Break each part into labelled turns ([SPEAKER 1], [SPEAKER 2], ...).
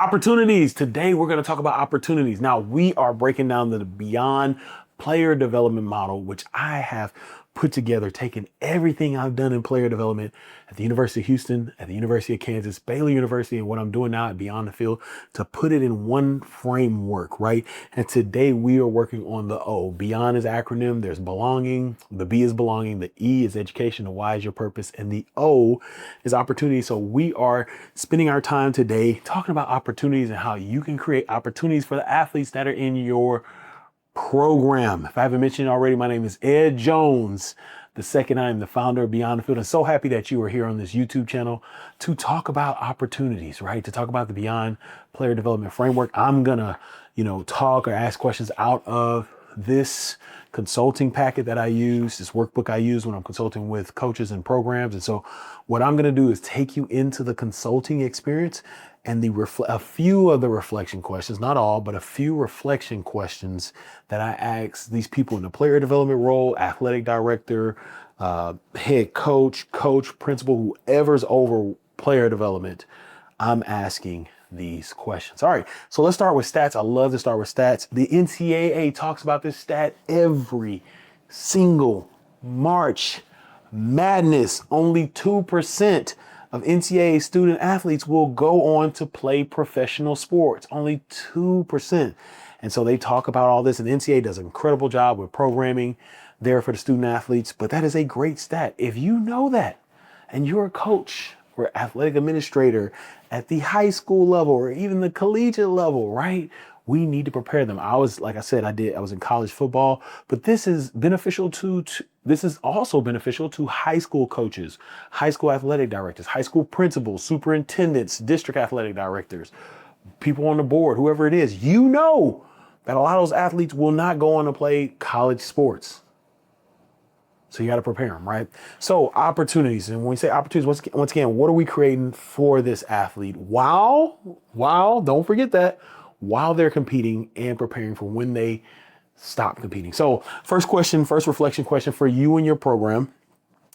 [SPEAKER 1] Opportunities. Today, we're going to talk about opportunities. Now, we are breaking down the Beyond player development model, which I have put together, taking everything I've done in player development at the University of Houston, at the University of Kansas, Baylor University, and what I'm doing now at Beyond the Field to put it in one framework, right? And today we are working on the O. Beyond is acronym. There's belonging. The B is belonging. The E is education. The Y is your purpose. And the O is opportunity. So we are spending our time today talking about opportunities and how you can create opportunities for the athletes that are in your program. If I haven't mentioned it already, my name is Ed Jones. The second, I am the founder of Beyond the Field. And so happy that you are here on this YouTube channel to talk about opportunities, right? To talk about the Beyond Player Development Framework. I'm gonna, talk or ask questions out of this consulting packet that I use, this workbook I use when I'm consulting with coaches and programs. And so what I'm gonna do is take you into the consulting experience and a few of the reflection questions, not all, but a few reflection questions that I ask these people in the player development role, athletic director, head coach, principal, whoever's over player development. I'm asking these questions. All right, so let's start with stats. I love to start with stats. The NCAA talks about this stat every single March Madness. Only 2% of NCAA student athletes will go on to play professional sports. Only 2%. And so they talk about all this, and the NCAA does an incredible job with programming there for the student athletes. But that is a great stat. If you know that, and you're a coach or athletic administrator at the high school level or even the collegiate level, right? We need to prepare them. I was in college football, but this is also beneficial to high school coaches, high school athletic directors, high school principals, superintendents, district athletic directors, people on the board, whoever it is. You know that a lot of those athletes will not go on to play college sports. So you got to prepare them, right? So opportunities. And when we say opportunities, once again, what are we creating for this athlete while, don't forget that, while they're competing and preparing for when they stop competing. So first reflection question for you and your program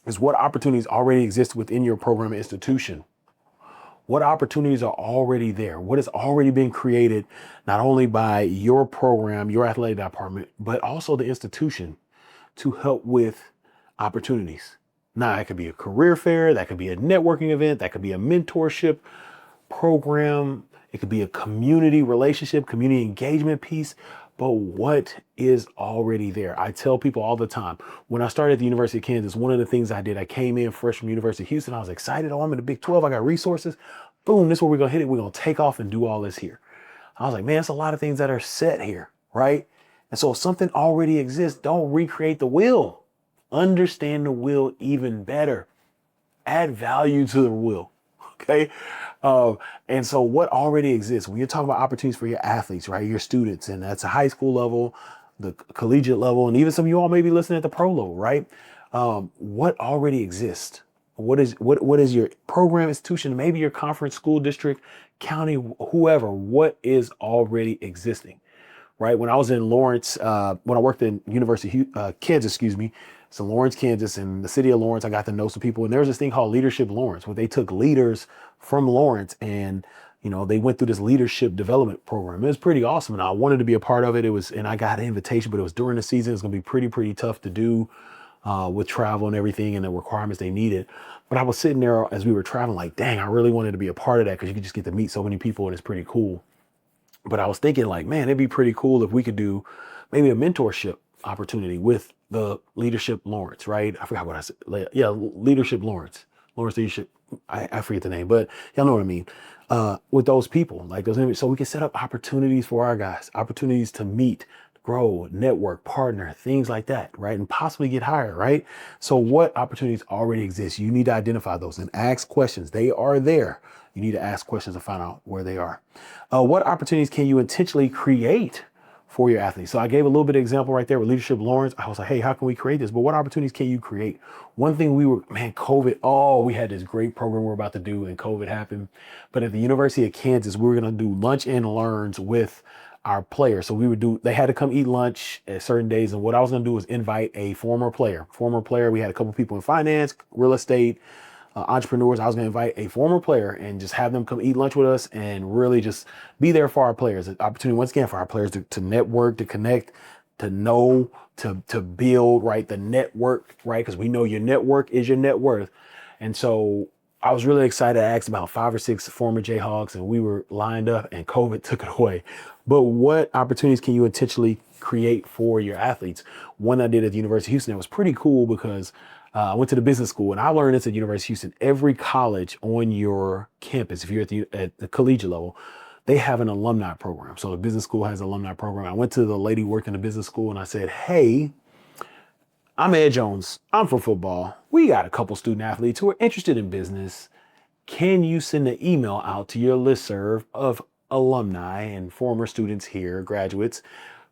[SPEAKER 1] is, what opportunities already exist within your program or institution? What opportunities are already there? What has already been created, not only by your program, your athletic department, but also the institution to help with opportunities? Now, that could be a career fair, that could be a networking event, that could be a mentorship program, it could be a community relationship, community engagement piece. But what is already there? I tell people all the time, when I started at the University of Kansas, one of the things I did, I came in fresh from University of Houston. I was excited. Oh, I'm in the Big 12. I got resources. Boom, this is where we're going to hit it. We're going to take off and do all this here. I was like, man, it's a lot of things that are set here, right? And so if something already exists, don't recreate the wheel. Understand the wheel even better. Add value to the wheel. Okay. And so what already exists when you're talking about opportunities for your athletes, right? Your students, and that's a high school level, the collegiate level, and even some of you all may be listening at the pro level, right? What already exists? What is your program, institution, maybe your conference, school district, county, whoever, what is already existing, right? When I was in Lawrence, when I worked in University of Kansas, so Lawrence, Kansas, and the city of Lawrence, I got to know some people. And there was this thing called Leadership Lawrence, where they took leaders from Lawrence and, they went through this leadership development program. It was pretty awesome. And I wanted to be a part of it. And I got an invitation, but it was during the season. It's going to be pretty tough to do with travel and everything and the requirements they needed. But I was sitting there as we were traveling like, dang, I really wanted to be a part of that, because you could just get to meet so many people and it's pretty cool. But I was thinking like, man, it'd be pretty cool if we could do maybe a mentorship opportunity with the Leadership Lawrence, right? I forgot what I said. Yeah, Leadership Lawrence Leadership. I forget the name, but y'all know what I mean. With those people, like those, so we can set up opportunities for our guys, opportunities to meet, grow, network, partner, things like that, right? And possibly get hired, right? So what opportunities already exist? You need to identify those and ask questions. They are there. You need to ask questions to find out where they are. What opportunities can you intentionally create for your athletes? So I gave a little bit of example right there with Leadership Lawrence. I was like, hey, how can we create this? But what opportunities can you create? One thing COVID, we had this great program we're about to do and COVID happened. But at the University of Kansas, we were going to do lunch and learns with our players. So they had to come eat lunch at certain days. And what I was going to do was invite a former player. We had a couple people in finance, real estate, entrepreneurs. I was going to invite a former player and just have them come eat lunch with us and really just be there for our players. An opportunity, once again, for our players to network, to connect, to know, to build, right? The network, right? Because we know your network is your net worth. And so I was really excited. I asked about 5 or 6 former Jayhawks and we were lined up and COVID took it away. But what opportunities can you intentionally create for your athletes? One I did at the University of Houston that was pretty cool because I went to the business school and I learned this at University of Houston. Every college on your campus, if you're at the collegiate level, they have an alumni program. So the business school has an alumni program. I went to the lady working in the business school and I said, hey, I'm Ed Jones. I'm from football. We got a couple student athletes who are interested in business. Can you send an email out to your listserv of alumni and former students here, graduates,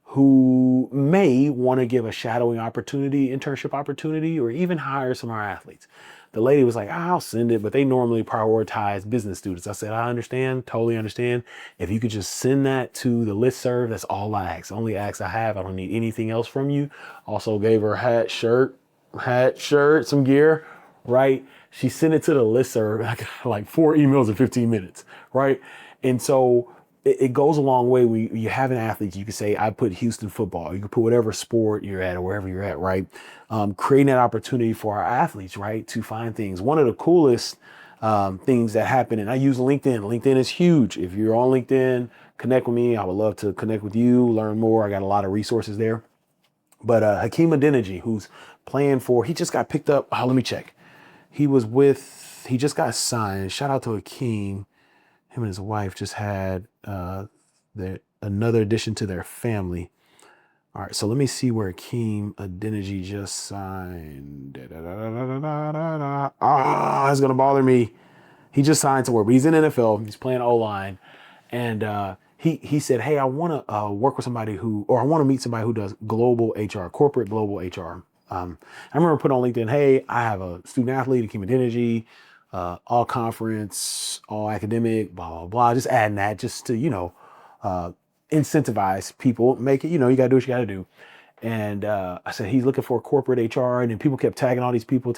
[SPEAKER 1] who may want to give a shadowing opportunity, internship opportunity, or even hire some of our athletes? The lady was like, I'll send it, but they normally prioritize business students. I said, I understand, totally understand. If you could just send that to the listserv, that's all I ask. Only ask I have. I don't need anything else from you. Also gave her hat, shirt, some gear, right? She sent it to the listserv. I got like 4 emails in 15 minutes, right? And so it goes a long way. You have an athlete, you can say, I put Houston football. You can put whatever sport you're at or wherever you're at, right? Creating that opportunity for our athletes, right, to find things. One of the coolest things that happen, and I use LinkedIn. LinkedIn is huge. If you're on LinkedIn, connect with me. I would love to connect with you, learn more. I got a lot of resources there. But Hakeem Adeniji, who's playing for, he just got picked up. Let me check. He just got signed. Shout out to Hakeem. Him and his wife just had another addition to their family. All right, so let me see where Hakeem Adeniji just signed. It's gonna bother me. He just signed somewhere, but he's in NFL. He's playing O-line, and he said, "Hey, I want to work with somebody I want to meet somebody who does global HR, corporate global HR." I remember putting on LinkedIn, "Hey, I have a student athlete, Hakeem Adeniji, all conference, all academic, blah, blah, blah." Just adding that just to, incentivize people, make it, you got to do what you got to do. And I said, he's looking for corporate HR. And then people kept tagging all these people.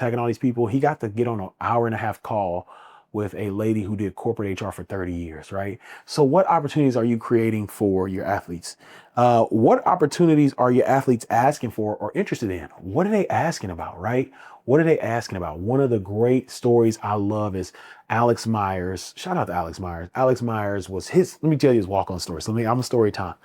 [SPEAKER 1] He got to get on an 1.5-hour call with a lady who did corporate HR for 30 years, right? So what opportunities are you creating for your athletes? What opportunities are your athletes asking for or interested in? What are they asking about, right? What are they asking about? One of the great stories I love is Alex Myers. Shout out to Alex Myers. Alex Myers was let me tell you his walk-on story. So I'm a story time.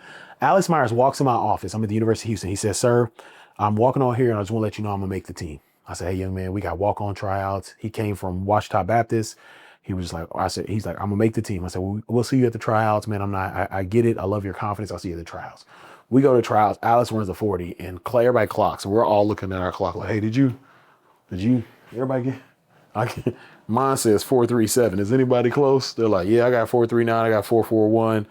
[SPEAKER 1] Alex Myers walks in my office. I'm at the University of Houston. He says, "Sir, I'm walking on here and I just want to let you know I'm gonna make the team." I said, "Hey, young man, we got walk-on tryouts." He came from Ouachita Baptist. He was like, he's like, "I'm gonna make the team." I said, we'll see you at the tryouts, man. I get it. I love your confidence. I'll see you at the tryouts. We go to tryouts. Alex runs a 40 and everybody clocks. And we're all looking at our clock like, "Hey, did you, everybody get?" Mine says 4:37. Is anybody close? They're like, "Yeah, I got 4:39. I got 4:41.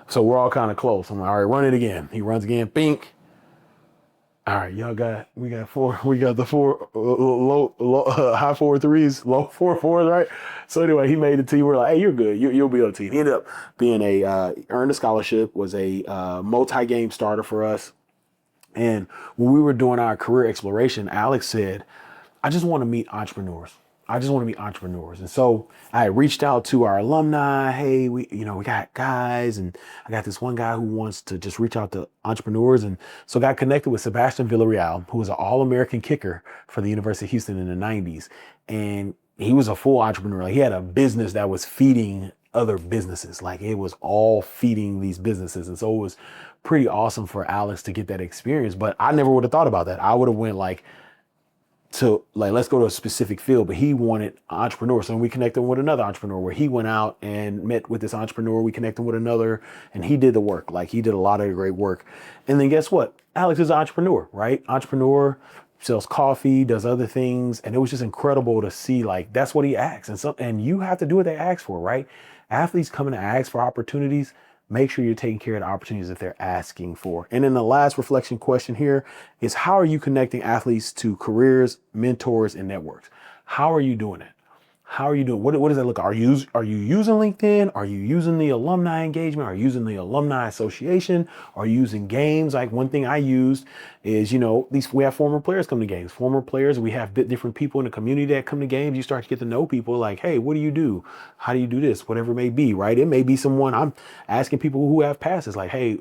[SPEAKER 1] So we're all kind of close. I'm like, "All right, run it again." He runs again. Bink. All right, we got the 4 high 4.3s, low 4.4s, right? So anyway, he made the team. We're like, "Hey, you're good. You'll be on the team." He ended up being earned a scholarship, was a multi-game starter for us. And when we were doing our career exploration, Alex said, "I just want to meet entrepreneurs. And so I reached out to our alumni. "Hey, we got guys, and I got this one guy who wants to just reach out to entrepreneurs." And so got connected with Sebastian Villarreal, who was an All-American kicker for the University of Houston in the 90s. And he was a full entrepreneur. Like, he had a business that was feeding other businesses. Like, it was all feeding these businesses. And so it was pretty awesome for Alex to get that experience. But I never would have thought about that. I would have went let's go to a specific field, but he wanted entrepreneurs. So we connected with another entrepreneur where he went out and met with this entrepreneur. We connected with another and he did the work. Like, he did a lot of great work. And then guess what? Alex is an entrepreneur, right? Entrepreneur, sells coffee, does other things. And it was just incredible to see, like, that's what he asks. And you have to do what they ask for, right? Athletes coming to ask for opportunities. Make sure you're taking care of the opportunities that they're asking for. And then the last reflection question here is, how are you connecting athletes to careers, mentors, and networks? How are you doing it? How are you doing? What does that look? Are you using LinkedIn? Are you using the alumni engagement? Are you using the alumni association? Are you using games? Like one thing I used is, we have former players come to games. Former players, we have different people in the community that come to games. You start to get to know people like, hey, what do you do? How do you do this? Whatever it may be, right? It may be someone I'm asking people who have passes, like, hey,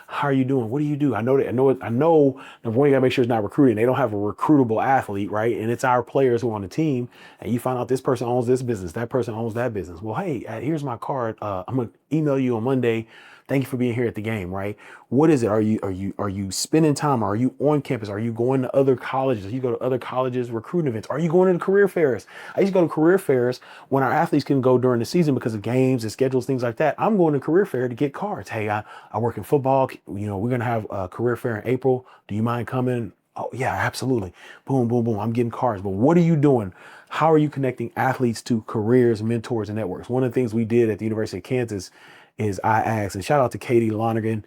[SPEAKER 1] how are you doing? What do you do? I know number one, you gotta make sure it's not recruiting. They don't have a recruitable athlete, right? And it's our players who are on the team, and you find out this person owns this business, that person owns that business. Well, hey, here's my card. I'm gonna email you on Monday. Thank you for being here at the game, right? What is it? Are you spending time? Are you on campus? Are you going to other colleges? You go to other colleges recruiting events? Are you going to the career fairs? I used to go to career fairs when our athletes can go during the season because of games and schedules, things like that. I'm going to career fair to get cards. Hey, I work in football. We're gonna have a career fair in April. Do you mind coming? Oh yeah, absolutely. Boom, boom, boom. I'm getting cards. But what are you doing? How are you connecting athletes to careers, mentors, and networks? One of the things we did at the University of Kansas is I asked, and shout out to Katie Lonergan,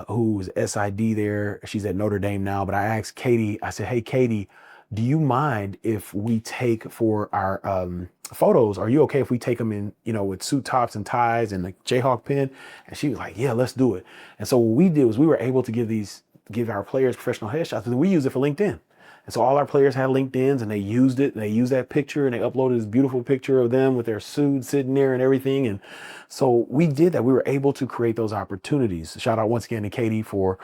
[SPEAKER 1] who's SID there. She's at Notre Dame now. But I asked Katie, I said, hey, Katie, do you mind if we take for our photos, are you okay if we take them in, with suit tops and ties and the Jayhawk pin? And she was like, yeah, let's do it. And so what we did was we were able to give our players professional headshots, and we use it for LinkedIn. And so all our players had LinkedIn's, and they used it, and they used that picture, and they uploaded this beautiful picture of them with their suit sitting there and everything. And so we did that. We were able to create those opportunities. Shout out once again to Katie for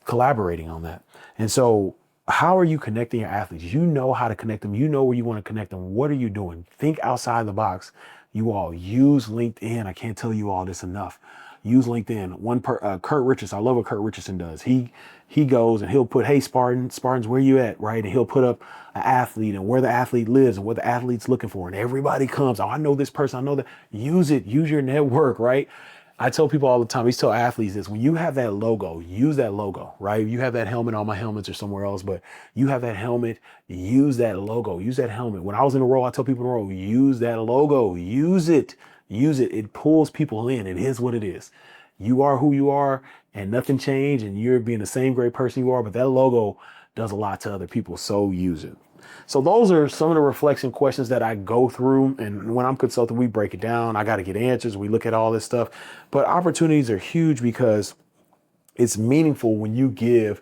[SPEAKER 1] collaborating on that. And so how are you connecting your athletes? You know how to connect them. You know where you want to connect them. What are you doing? Think outside the box. You all use LinkedIn. I can't tell you all this enough. Use LinkedIn. Kurt Richardson, I love what Kurt Richardson does. He goes and he'll put, hey, Spartans, where you at, right? And he'll put up an athlete and where the athlete lives and what the athlete's looking for. And everybody comes, oh, I know this person, I know that. Use it, use your network, right? I tell people all the time, I used to tell athletes this, when you have that logo, use that logo, right? You have that helmet on my helmets or somewhere else, but you have that helmet, use that logo, use that helmet. When I was in a role, I tell people in a role, use that logo, use it. Use it. It pulls people in. It is what it is. You are who you are and nothing changed, and you're being the same great person you are, but that logo does a lot to other people. So use it. So those are some of the reflection questions that I go through. And when I'm consulting, we break it down. I got to get answers. We look at all this stuff, but opportunities are huge because it's meaningful when you give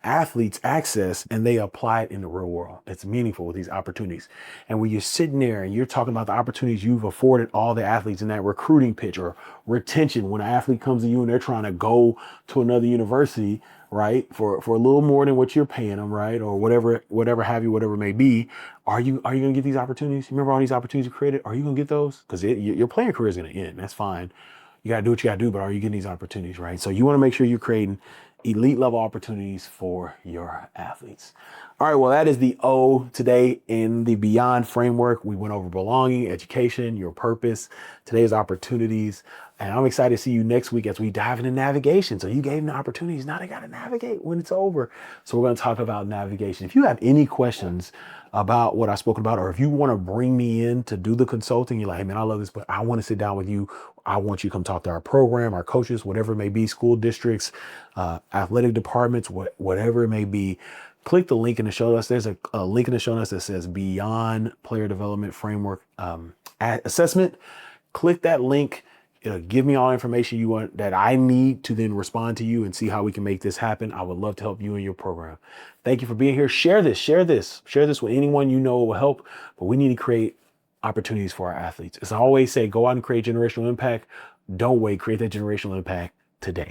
[SPEAKER 1] athletes access and they apply it in the real world. It's meaningful with these opportunities. And when you're sitting there and you're talking about the opportunities you've afforded all the athletes in that recruiting pitch or retention, when an athlete comes to you and they're trying to go to another university, right, for a little more than what you're paying them, right, or whatever it may be, are you going to get these opportunities? Remember all these opportunities you created? Are you going to get those? Because your playing career is going to end. That's fine. You got to do what you got to do, but are you getting these opportunities, right? So you want to make sure you're creating elite level opportunities for your athletes. All right, well, that is the O today in the Beyond framework. We went over belonging, education, your purpose. Today's opportunities. And I'm excited to see you next week as we dive into navigation. So you gave them the opportunities. Now they got to navigate when it's over. So we're going to talk about navigation. If you have any questions about what I spoke about, or if you want to bring me in to do the consulting, you're like, hey man, I love this, but I want to sit down with you. I want you to come talk to our program, our coaches, whatever it may be, school districts, athletic departments, whatever it may be. Click the link in the show notes. There's a link in the show notes that says Beyond Player Development Framework Assessment. Click that link. It'll give me all the information you want that I need to then respond to you and see how we can make this happen. I would love to help you in your program. Thank you for being here. Share this with anyone you know will help, but we need to create opportunities for our athletes. As I always say, go out and create generational impact. Don't wait, create that generational impact today.